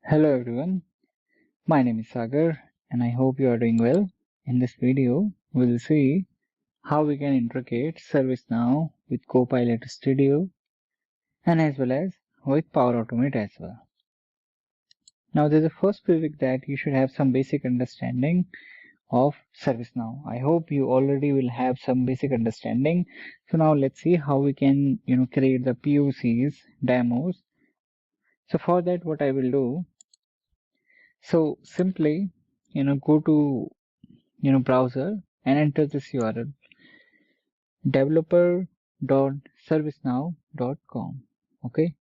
Hello everyone, my name is Sagar and I hope you are doing well. In this video, we'll see how we can integrate ServiceNow with Copilot Studio and as well as with Power Automate as well. Now there's a first prereq that you should have some basic understanding of ServiceNow. I hope you already will have some basic understanding. So now let's see how we can create the POCs, demos. So for that what I will do, so simply go to browser and enter this URL developer.servicenow.com. Okay,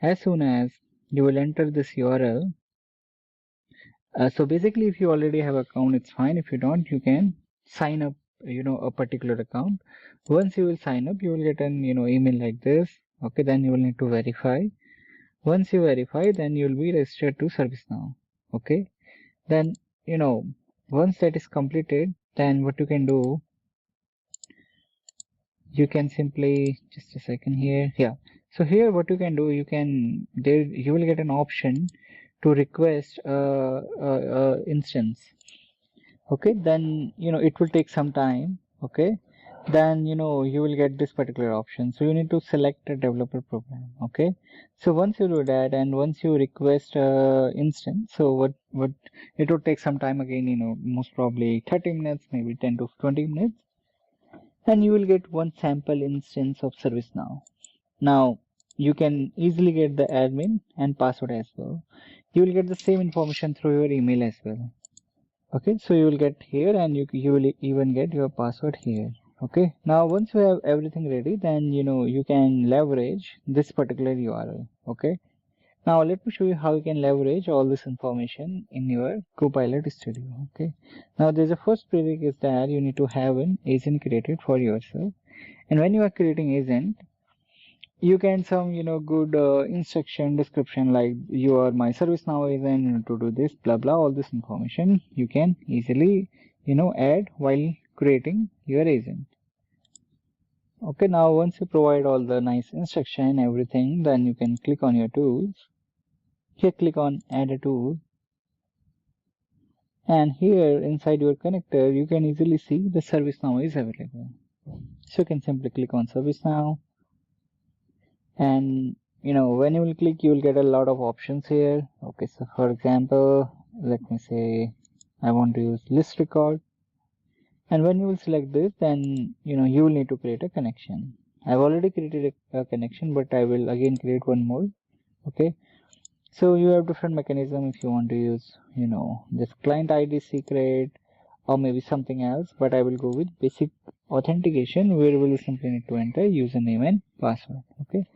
as soon as you will enter this URL, so basically if you already have account it's fine. If you don't, you can sign up a particular account. Once you will sign up, you will get an email like this. Okay, then you will need to verify. Once you verify, then you will be registered to ServiceNow. Okay, then once that is completed, then what you can do, you can simply just a second here. Yeah, so here what you can do, you will get an option to request instance. Okay, then it will take some time. Okay, then you will get this particular option, so you need to select a developer program. Okay, so once you do that and once you request instance, so what it would take some time again, most probably 30 minutes, maybe 10 to 20 minutes, and you will get one sample instance of ServiceNow. Now you can easily get the admin and password as well. You will get the same information through your email as well. Okay, so you will get here and you will even get your password here. Okay, now once you have everything ready, then you can leverage this particular URL. Okay, now let me show you how you can leverage all this information in your Copilot Studio. Okay, now there's a first prereq is that you need to have an agent created for yourself, and when you are creating agent, you can some good instruction description like you are my ServiceNow agent, you need to do this, blah blah, all this information you can easily add while creating your agent. Okay, now once you provide all the nice instruction, everything, then you can click on your tools. Here click on add a tool, and here inside your connector you can easily see the ServiceNow is available. So you can simply click on ServiceNow, and when you will click, you will get a lot of options here. Okay, so for example, let me say I want to use list record, and when you will select this, then you will need to create a connection. I've already created a connection, but I will again create one more. Okay, so you have different mechanism if you want to use this client ID secret or maybe something else, but I will go with basic authentication where we will simply need to enter username and password. Okay,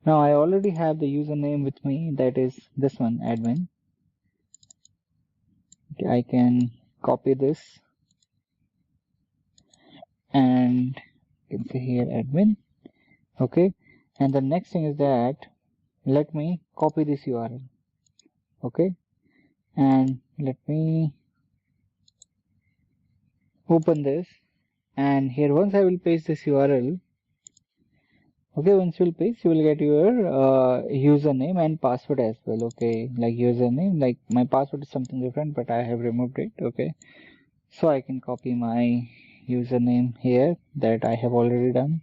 now I already have the username with me, that is this one, admin. Okay, I can copy this and you can see here admin. Okay, and the next thing is that let me copy this URL. Okay, and let me open this, and here once I will paste this URL. Okay, once you will paste, you will get your username and password as well. Okay, like username, like my password is something different, but I have removed it. Okay, so I can copy my username here that I have already done.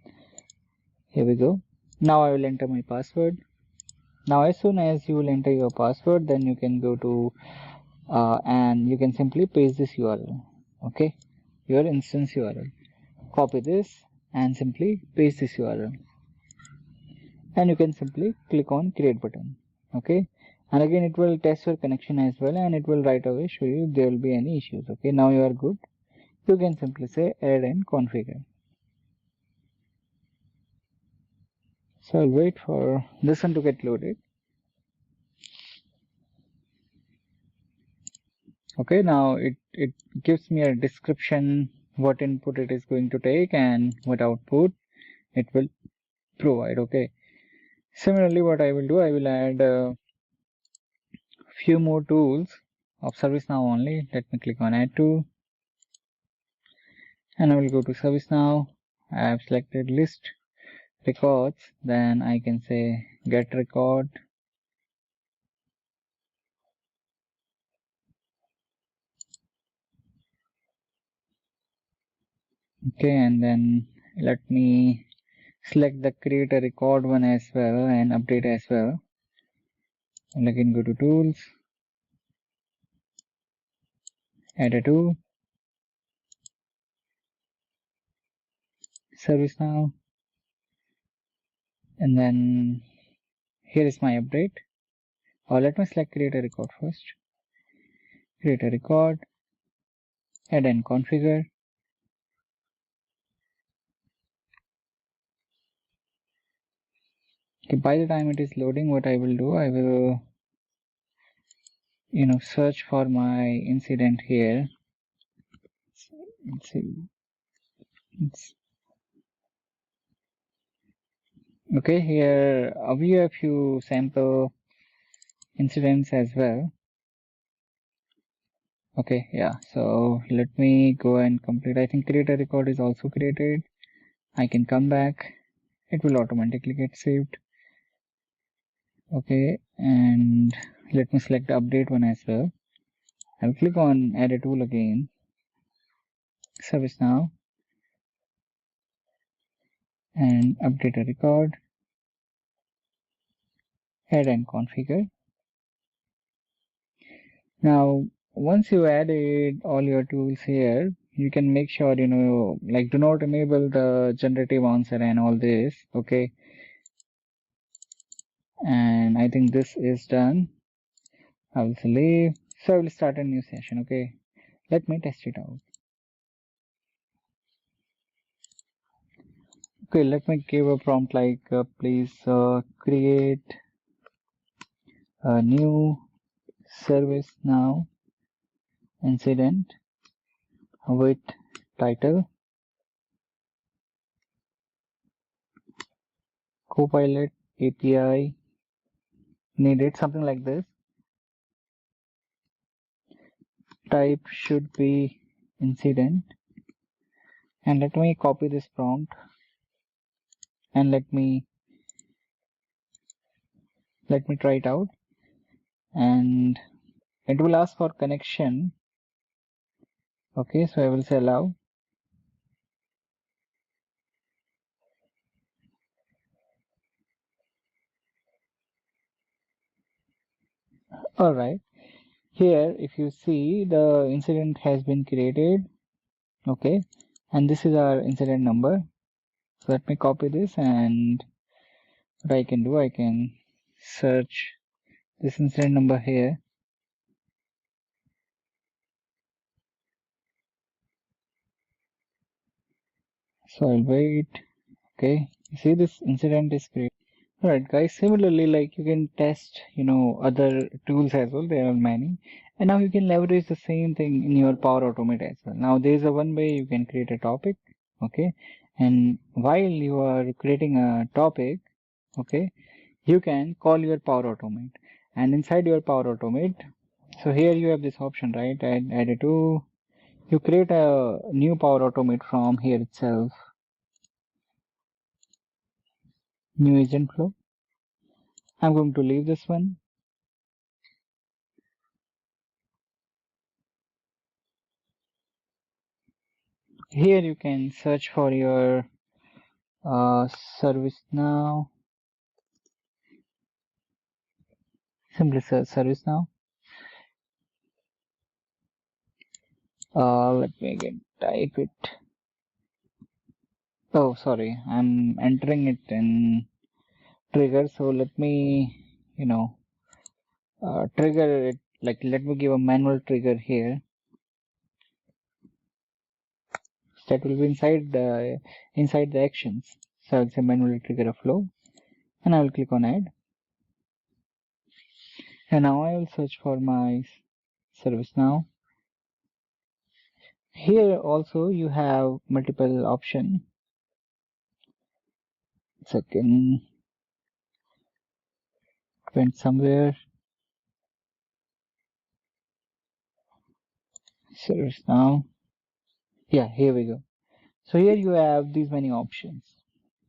Here we go. Now I will enter my password. Now as soon as you will enter your password, then you can go to and you can simply paste this URL. Okay, your instance URL. Copy this and simply paste this URL, and you can simply click on create button. Okay, and again it will test your connection as well, and it will right away show you if there will be any issues. Okay, now you are good. You can simply say add and configure. So I'll wait for this one to get loaded. Okay, now it gives me a description what input it is going to take and what output it will provide. Okay, similarly what I will do, I will add a few more tools of ServiceNow only. Let me click on add to, and I will go to ServiceNow. I have selected list records, then I can say get record, Okay, and then let me select the create a record one as well and update as well. And again go to tools, add a tool, ServiceNow, and then here is my update. Or let me select create a record first. Create a record, add and configure. Okay, by the time it is loading, what I will do, I will search for my incident here. Let's see. Okay, here we have few sample incidents as well. Okay, yeah, so let me go and complete. I think create a record is also created. I can come back, it will automatically get saved. Okay, and let me select the update one as well. I'll click on add a tool again, ServiceNow, and update a record, add and configure. Now once you added all your tools here, you can make sure like do not enable the generative answer and all this. Okay, and I think this is done. I will say leave, so I will start a new session. Okay, let me test it out. Okay, let me give a prompt like please create a new ServiceNow incident with title Copilot API needed, something like this. Type should be incident, and let me copy this prompt and let me try it out, and it will ask for connection. Okay, so I will say allow. All right, here if you see, the incident has been created. Okay, and this is our incident number. So let me copy this, and what I can do, I can search this incident number here. So I'll wait. Okay, you see this incident is created. Alright guys, similarly, like you can test other tools as well. There are many, and now you can leverage the same thing in your Power Automate as well. Now there is a one way you can create a topic. Okay, and while you are creating a topic, okay, you can call your Power Automate, and inside your Power Automate, so here you have this option, right? Add a tool. You create a new Power Automate from here itself. New agent flow. I'm going to leave this one. Here you can search for your ServiceNow. Simply search ServiceNow. Let me again type it. Oh, sorry, I'm entering it in trigger. So let me, trigger it. Like let me give a manual trigger here. That will be inside the actions. So I'll say manually trigger a flow, and I will click on add. And now I will search for my ServiceNow. Here also you have multiple options. Second, went somewhere. ServiceNow. Yeah, here we go. So here you have these many options.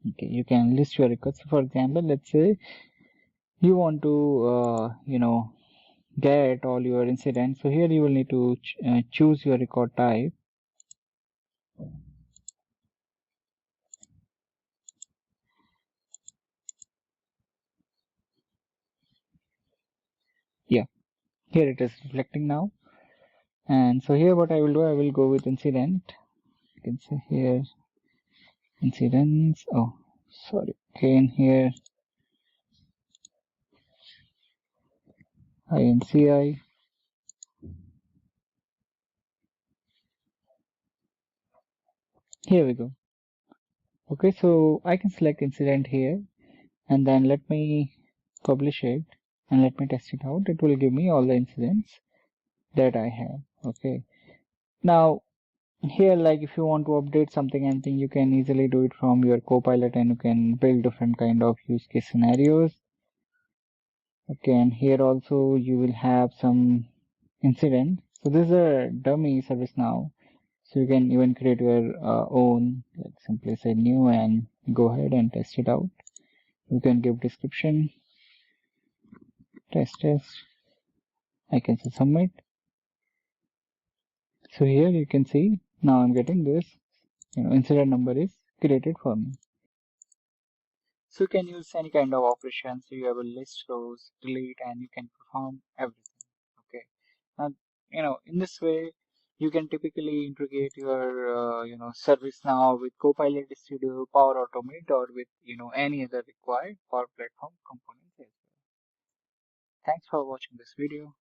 Okay, you can list your records. For example, let's say you want to, get all your incidents. So here you will need to choose your record type. Here it is reflecting now. And so here what I will do, I will go with incident. You can see here incidents. Oh, sorry. Again here INCI. Here we go. Okay, so I can select incident here and then let me publish it and let me test it out. It will give me all the incidents that I have. Okay, now here, like if you want to update something, anything, you can easily do it from your Copilot and you can build different kind of use case scenarios. Okay, and here also you will have some incident. So this is a dummy service now. So you can even create your own, like simply say new and go ahead and test it out. You can give description, test. I can say submit. So here you can see now I'm getting this, incident number is created for me. So you can use any kind of operations. So you have a list rows, delete, and you can perform everything. Okay. Now, in this way, you can typically integrate your, ServiceNow with Copilot Studio, Power Automate, or with, any other required Power Platform components as well. Thanks for watching this video.